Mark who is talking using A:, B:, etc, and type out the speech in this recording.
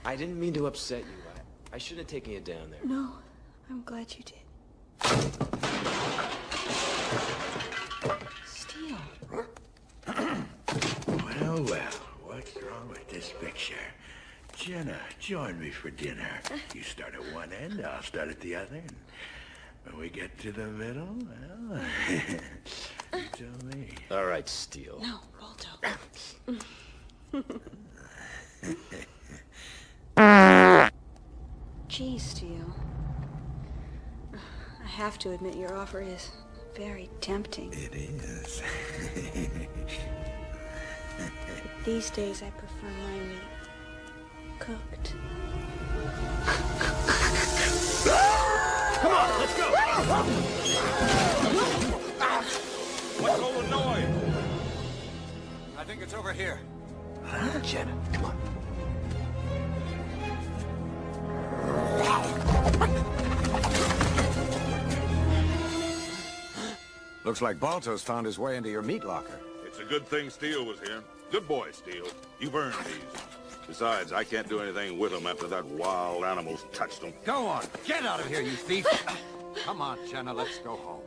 A: I didn't mean to upset you. I shouldn't have taken you down there.
B: No, I'm glad you did. Steele.
C: Well, what's wrong with this picture? Jenna, join me for dinner. You start at one end, I'll start at the other. And when we get to the middle, well, you tell me.
A: All right, Steele.
B: No, Balto. Gee, Steele. I have to admit your offer is very tempting.
C: It is.
B: But these days I prefer my meat cooked.
D: Come on, let's go! What's all the noise? I think it's over here.
A: Jenna, come on.
E: Looks like Balto's found his way into your meat locker.
D: It's a good thing Steele was here. Good boy, Steele. You've earned these. Besides, I can't do anything with them after that wild animal's touched them.
E: Go on, get out of here, you thief! Come on, Jenna, let's go home.